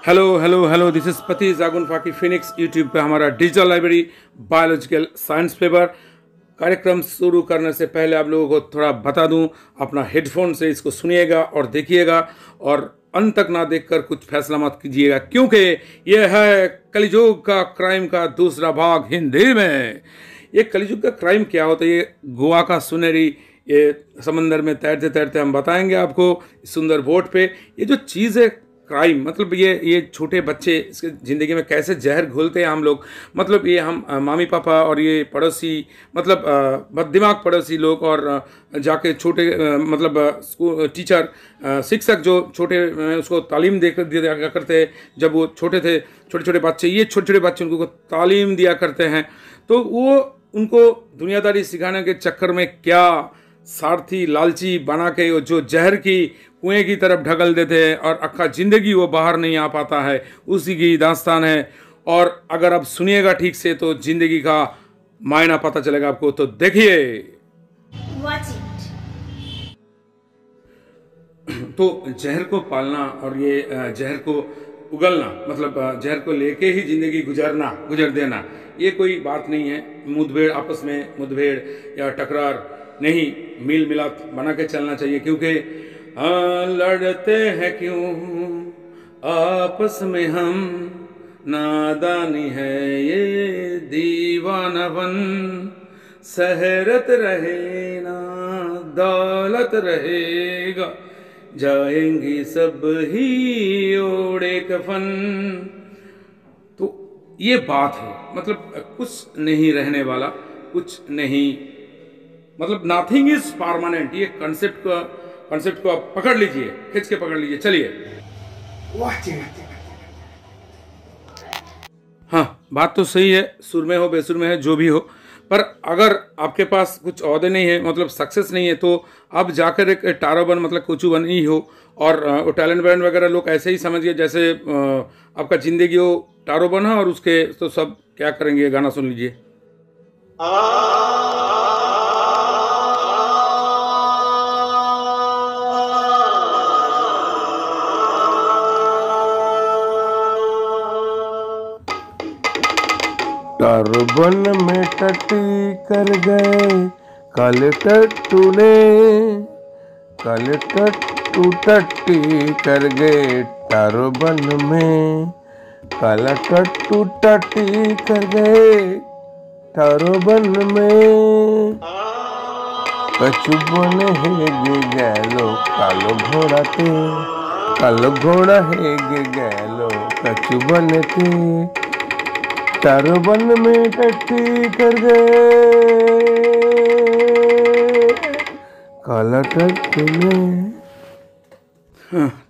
Hello hello hello, this is पति जागुन फाकी Phoenix. YouTube पे हमारा digital library biological science paper कार्यक्रम शुरू करने से पहले आप लोगों को थोड़ा बता दूं, अपना हेडफोन से इसको सुनिएगा और देखिएगा और अंत तक ना देखकर कुछ फैसला मत कीजिएगा, क्योंकि यह है कलिजुग का क्राइम का दूसरा भाग हिंदी में। ये कलिजुग का क्राइम क्या होता है, ये गोवा का सुनहरी ये समंदर में तैरते तैरते हम बताएंगे आपको सुंदर बोट पे। ये जो चीज़ है क्राइम, मतलब ये छोटे बच्चे इसके ज़िंदगी में कैसे जहर घोलते हैं हम लोग, मतलब ये हम मामी पापा और ये पड़ोसी, मतलब बददिमाग पड़ोसी लोग और जाके छोटे मतलब स्कूल टीचर शिक्षक जो छोटे उसको तालीम दिया करते हैं। जब वो छोटे थे, छोटे छोटे बच्चे, ये छोटे छोटे बच्चे उनको तालीम दिया करते हैं, तो वो उनको दुनियादारी सिखाने के चक्कर में क्या सारथी लालची बना के जो जहर की कुएं की तरफ ढकल देते हैं और अक्खा जिंदगी वो बाहर नहीं आ पाता है, उसी की दास्तान है। और अगर आप सुनिएगा ठीक से तो जिंदगी का मायना पता चलेगा आपको, तो देखिए। तो जहर को पालना और ये जहर को उगलना, मतलब जहर को लेके ही जिंदगी गुजर देना, ये कोई बात नहीं है। मुठभेड़, आपस में मुठभेड़ या टकरार नहीं, मिल मिलाप बना के चलना चाहिए, क्योंकि लड़ते हैं क्यों आपस में हम, नादानी है ये दीवानापन, सहरत रहे ना दौलत रहेगा, जाएंगी सब ही ओढ़े कफन। तो ये बात है, मतलब कुछ नहीं रहने वाला, कुछ नहीं, मतलब नथिंग इज परमानेंट। ये कंसेप्ट को आप पकड़ लीजिए, खींच के पकड़ लीजिए। चलिए, हाँ, बात तो सही है, सुर में हो बेसुर में है जो भी हो, पर अगर आपके पास कुछ औहदे नहीं है, मतलब सक्सेस नहीं है, तो आप जाकर एक टारो बन, मतलब कोचू बन ही हो। और वो टैलेंट बैंड वगैरह लोग ऐसे ही समझिए जैसे आपका जिंदगी हो टारो बन है, और उसके तो सब क्या करेंगे, गाना सुन लीजिए। टारबन में टट्टी कर गए काले टट्टू ने, काले टट्टू टट्टी कर गए टारबन में, काला टट्टू टट्टी कर गए टारबन में, कछुबन हेगे गैलो कालो घोड़ा ते, कालो घोड़ा हेगे गैलो कछुबन ते, टारबन में टट्टी कर गए काला टट्टू ने।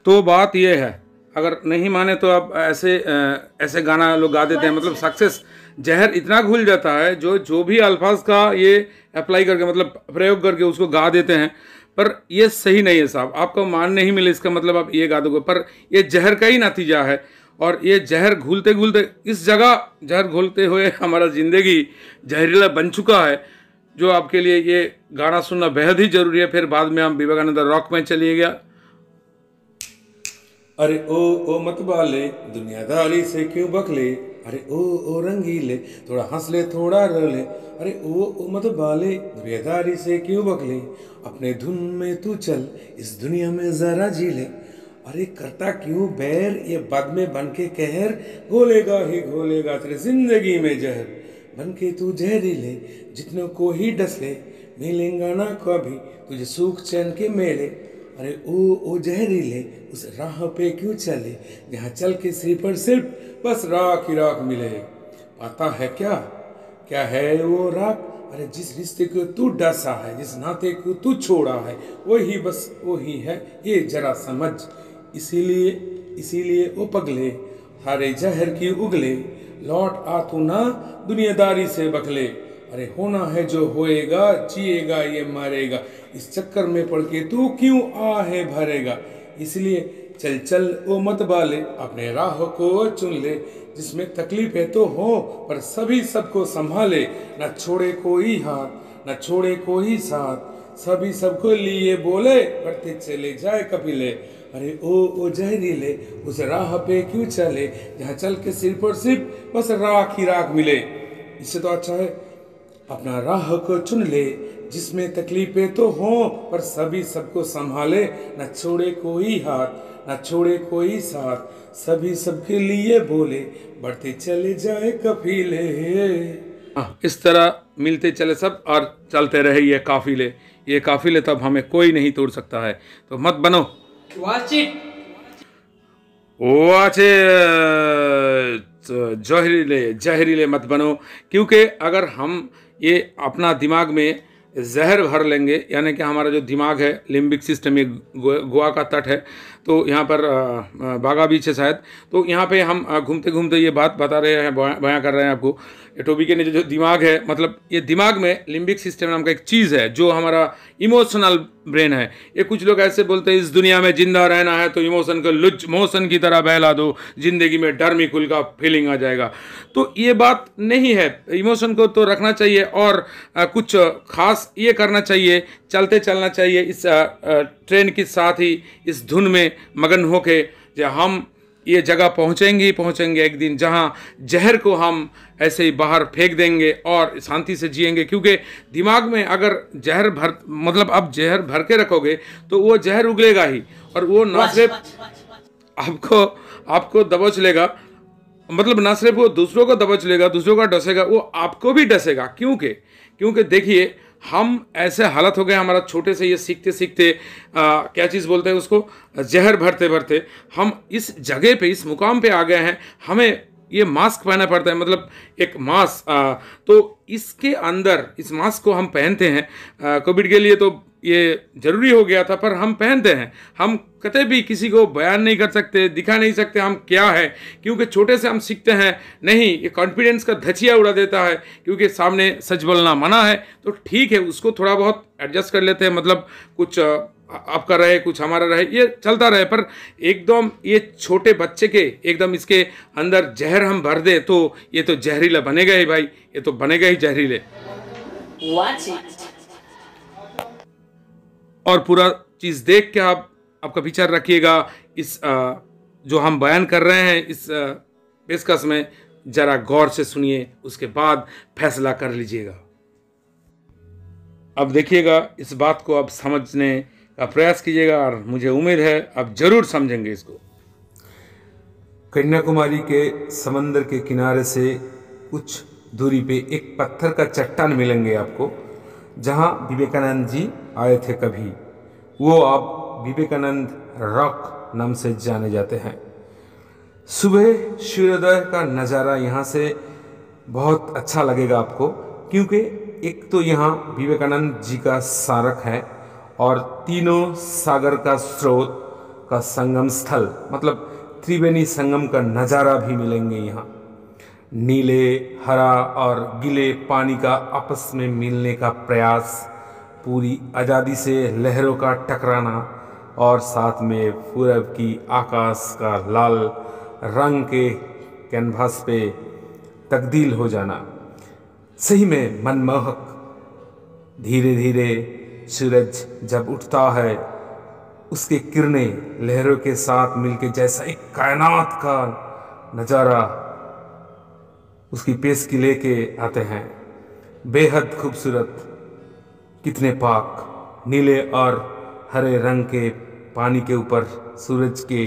तो बात ये है, अगर नहीं माने तो आप ऐसे गाना लोग गा देते हैं, मतलब सक्सेस जहर इतना घुल जाता है, जो भी अल्फाज का ये अप्लाई करके, मतलब प्रयोग करके उसको गा देते हैं, पर ये सही नहीं है साहब। आपको मान नहीं मिले इसका मतलब आप ये गा दोगे, पर ये जहर का ही नतीजा है। और ये जहर घुलते घुलते इस जगह जहर घुलते हुए हमारा ज़िंदगी जहरीला बन चुका है, जो आपके लिए ये गाना सुनना बेहद ही जरूरी है। फिर बाद में हम विवेकानंद रॉक में चलिए गया। अरे ओ मत बाले, दुनियादारी से क्यों बखले, अरे ओ रंगीले, थोड़ा हंस ले थोड़ा रो ले, अरे ओ मत बाले, दुनियादारी से क्यों बखले, अपने धुन में तू चल, इस दुनिया में जरा जी ले, अरे करता क्यों बैर, ये बाद में बन के कहर, घोलेगा ही घोलेगा तेरे जिंदगी में जहर, बन के तू जहरी ले, जितनों को ही डस ले, मिलेंगा ना कभी तुझे सुख चैन के मेले, अरे ओ जहरी ले, उस राह पे क्यों चले, जहाँ चल के सिर पर सिर्फ बस राख ही राख मिले, पता है क्या है वो राख, अरे जिस रिश्ते को तू डसा है, जिस नाते को तू छोड़ा है, वही है ये जरा समझ, इसीलिए ओ पगले, हरे जहर की उगले, लौट आ तू ना दुनियादारी से बखले, अरे होना है जो होएगा, जिएगा ये मरेगा, इस चक्कर में पड़ के तू क्यों आहे भरेगा, इसलिए चल ओ मत बाले, अपने राह को चुन ले, जिसमें तकलीफ है तो हो, पर सभी सबको संभाले, न छोड़े कोई हाथ न छोड़े कोई साथ, सभी सबको लिए बोले, बढ़ते चले जाए कपिले, अरे ओ जहरीले, उस राह पे क्यों चले जहाँ चल के सिर्फ और सिर्फ बस राख ही राख मिले। इससे तो अच्छा है अपना राह को चुन ले, जिसमें तकलीफें तो हों पर सभी सबको संभाले, न छोड़े कोई हाथ न छोड़े कोई साथ, सभी सबके लिए बोले बढ़ते चले जाए कफीले। इस तरह मिलते चले सब और चलते रहे ये काफिले तब हमें कोई नहीं तोड़ सकता है। तो मत बनो वॉच इट, जहरीले मत बनो, क्योंकि अगर हम ये अपना दिमाग में जहर भर लेंगे, यानी कि हमारा जो दिमाग है लिम्बिक सिस्टम, ये गोवा का तट है, तो यहाँ पर बागा बीच है शायद, तो यहाँ पे हम घूमते घूमते ये बात बता रहे हैं, बयां कर रहे हैं आपको। टोबी के नीचे जो दिमाग है, मतलब ये दिमाग में लिम्बिक सिस्टम नाम का एक चीज़ है जो हमारा इमोशनल ब्रेन है। ये कुछ लोग ऐसे बोलते हैं इस दुनिया में जिंदा रहना है तो इमोशन को लुच मोशन की तरह बहला दो, जिंदगी में डर मिकुल का फीलिंग आ जाएगा। तो ये बात नहीं है, इमोशन को तो रखना चाहिए और कुछ खास ये करना चाहिए, चलते चलना चाहिए इस ट्रेन के साथ ही, इस धुन में मगन होके जो हम ये जगह पहुंचेंगे एक दिन जहां जहर को हम ऐसे ही बाहर फेंक देंगे और शांति से जिएंगे। क्योंकि दिमाग में अगर जहर भर, मतलब आप जहर भर के रखोगे तो वो जहर उगलेगा ही, और वो ना सिर्फ आपको दबोच लेगा, मतलब ना सिर्फ वो दूसरों को दबोच लेगा, दूसरों का डसेगा, वो आपको भी डसेगा। क्योंकि देखिए हम ऐसे हालत हो गए हमारा, छोटे से ये सीखते सीखते क्या चीज़ बोलते हैं उसको, जहर भरते भरते हम इस जगह पे, इस मुकाम पे आ गए हैं। हमें ये मास्क पहनना पड़ता है, मतलब एक मास्क, तो इसके अंदर इस मास्क को हम पहनते हैं कोविड के लिए, तो ये जरूरी हो गया था, पर हम पहनते हैं। हम कतई भी किसी को बयान नहीं कर सकते, दिखा नहीं सकते हम क्या है, क्योंकि छोटे से हम सीखते हैं नहीं, ये कॉन्फिडेंस का धचिया उड़ा देता है, क्योंकि सामने सच बोलना मना है। तो ठीक है, उसको थोड़ा बहुत एडजस्ट कर लेते हैं, मतलब कुछ आपका रहे कुछ हमारा रहे, ये चलता रहे। पर एकदम ये छोटे बच्चे के एकदम इसके अंदर जहर हम भर दे तो ये तो जहरीला बनेगा ही भाई, ये तो बनेगा ही जहरीले। और पूरा चीज़ देख के आपका विचार रखिएगा, इस जो हम बयान कर रहे हैं इस पेशकश में, जरा गौर से सुनिए, उसके बाद फैसला कर लीजिएगा। अब देखिएगा, इस बात को आप समझने का प्रयास कीजिएगा और मुझे उम्मीद है आप जरूर समझेंगे इसको। कन्याकुमारी के समंदर के किनारे से कुछ दूरी पे एक पत्थर का चट्टान मिलेंगे आपको, जहां विवेकानंद जी आए थे कभी। वो आप विवेकानंद रॉक नाम से जाने जाते हैं। सुबह सूर्योदय का नज़ारा यहाँ से बहुत अच्छा लगेगा आपको, क्योंकि एक तो यहाँ विवेकानंद जी का स्मारक है और तीनों सागर का स्रोत का संगम स्थल, मतलब त्रिवेणी संगम का नज़ारा भी मिलेंगे यहाँ। नीले, हरा और गीले पानी का आपस में मिलने का प्रयास, पूरी आज़ादी से लहरों का टकराना और साथ में पूरब की आकाश का लाल रंग के कैनवास पे तब्दील हो जाना, सही में मनमोहक। धीरे धीरे सूरज जब उठता है, उसके किरणें लहरों के साथ मिलके जैसा एक कायनात का नज़ारा उसकी पेशगी लेके आते हैं। बेहद खूबसूरत, कितने पाक नीले और हरे रंग के पानी के ऊपर सूरज के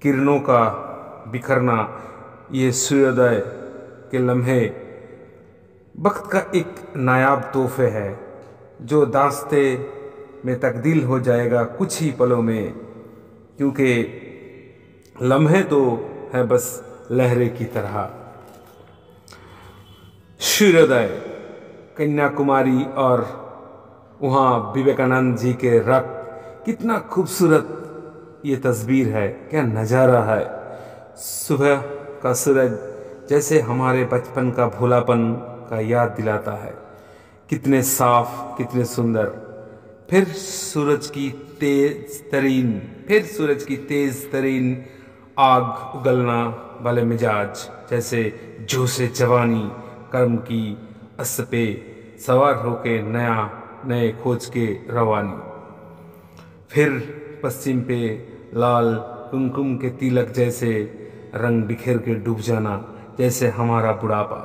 किरणों का बिखरना, ये सूर्योदय के लम्हे वक्त का एक नायाब तोहफे है जो दास्ते में तब्दील हो जाएगा कुछ ही पलों में, क्योंकि लम्हे तो है बस लहरें की तरह। सूर्योदय कन्याकुमारी और वहाँ विवेकानंद जी के रक्त, कितना खूबसूरत ये तस्वीर है, क्या नज़ारा है। सुबह का सूरज जैसे हमारे बचपन का भोलापन का याद दिलाता है, कितने साफ, कितने सुंदर। फिर सूरज की तेज तरीन आग उगलना वाले मिजाज, जैसे जोशे जवानी कर्म की अस पे सवार होके नए खोज के रवानी। फिर पश्चिम पे लाल कुमकुम के तिलक जैसे रंग बिखेर के डूब जाना, जैसे हमारा बुढ़ापा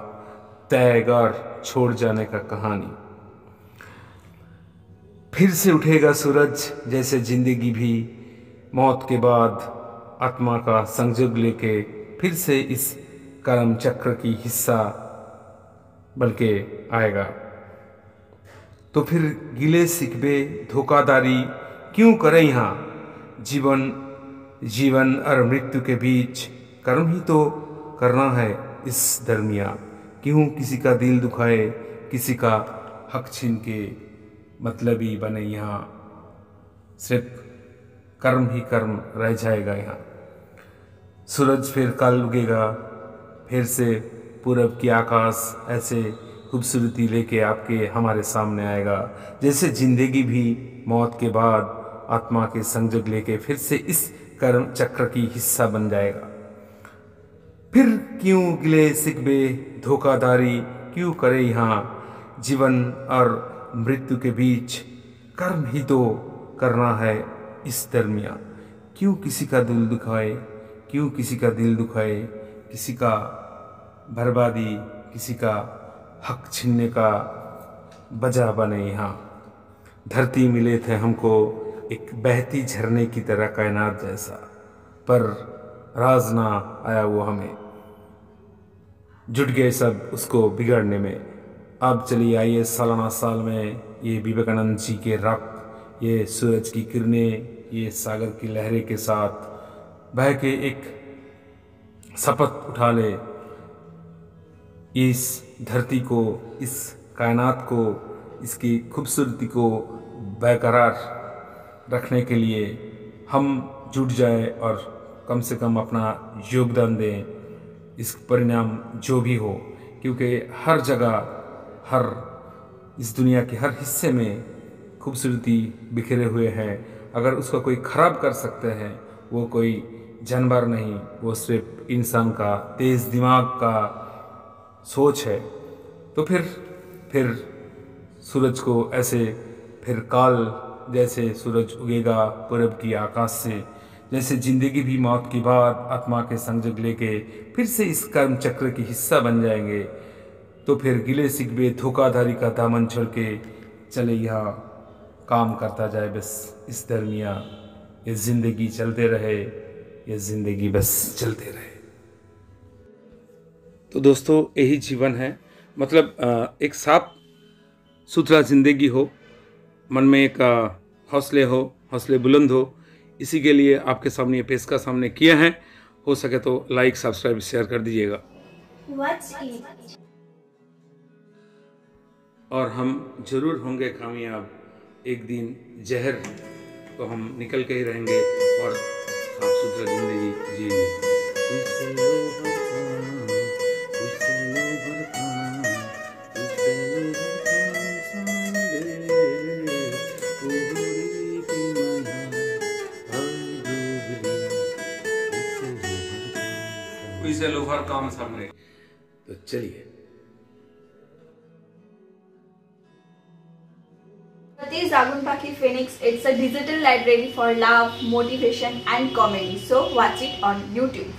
तय कर छोड़ जाने का कहानी। फिर से उठेगा सूरज जैसे जिंदगी भी मौत के बाद आत्मा का संजोग लेके फिर से इस कर्म चक्र की हिस्सा बल्कि आएगा। तो फिर गिले शिकवे धोखाधड़ी क्यों करें यहाँ? जीवन और मृत्यु के बीच कर्म ही तो करना है इस दरमिया। क्यों किसी का दिल दुखाए, किसी का हक छीन के मतलबी बने यहाँ। सिर्फ कर्म ही कर्म रह जाएगा यहाँ। सूरज फिर कल उगेगा, फिर से पूरब की आकाश ऐसे खूबसूरती लेके आपके हमारे सामने आएगा, जैसे जिंदगी भी मौत के बाद आत्मा के संजोग लेके फिर से इस कर्म चक्र की हिस्सा बन जाएगा। फिर क्यों गिले शिकवे धोखाधड़ी क्यों करे यहाँ? जीवन और मृत्यु के बीच कर्म ही तो करना है इस दरमिया। क्यों किसी का दिल दुखाए, क्यों किसी का दिल दुखाए, किसी का बर्बादी, किसी का हक छीनने का वजह बने यहाँ। धरती मिले थे हमको एक बहती झरने की तरह कायनात जैसा, पर राज ना आया वो हमें, जुट गए सब उसको बिगाड़ने में। अब चलिए आइए सालाना साल में ये विवेकानंद जी के रक्त, ये सूरज की किरणें, ये सागर की लहरें के साथ बह के एक शपथ उठा ले। इस धरती को, इस कायनात को, इसकी खूबसूरती को बरकरार रखने के लिए हम जुट जाए और कम से कम अपना योगदान दें। इस परिणाम जो भी हो, क्योंकि हर जगह, हर इस दुनिया के हर हिस्से में खूबसूरती बिखरे हुए हैं। अगर उसका कोई खराब कर सकते हैं, वो कोई जानवर नहीं, वो सिर्फ इंसान का तेज दिमाग का सोच है। तो फिर सूरज को ऐसे फिर काल जैसे सूरज उगेगा पूरब की आकाश से, जैसे जिंदगी भी मौत के बाद आत्मा के संजोग लेके फिर से इस कर्म चक्र की हिस्सा बन जाएंगे। तो फिर गिले शिकवे धोखाधड़ी का दामन छोड़ के चले यहाँ काम करता जाए बस इस दरमिया। ये जिंदगी चलते रहे, ये जिंदगी बस चलते रहे। तो दोस्तों यही जीवन है, मतलब एक साफ सुथरा जिंदगी हो, मन में एक हौसले हो, हौसले बुलंद हो। इसी के लिए आपके सामने ये पेशकश हमने किया है। हो सके तो लाइक, सब्सक्राइब, शेयर कर दीजिएगा। और हम जरूर होंगे कामयाब। एक दिन जहर तो हम निकल के ही रहेंगे और साफ सुथरा जिंदगी जिएंगे। से लोफर काम सामने। तो चलिए, Zagun Pakhi Phoenix, it's a digital library for love, motivation and comedy. So watch it on YouTube.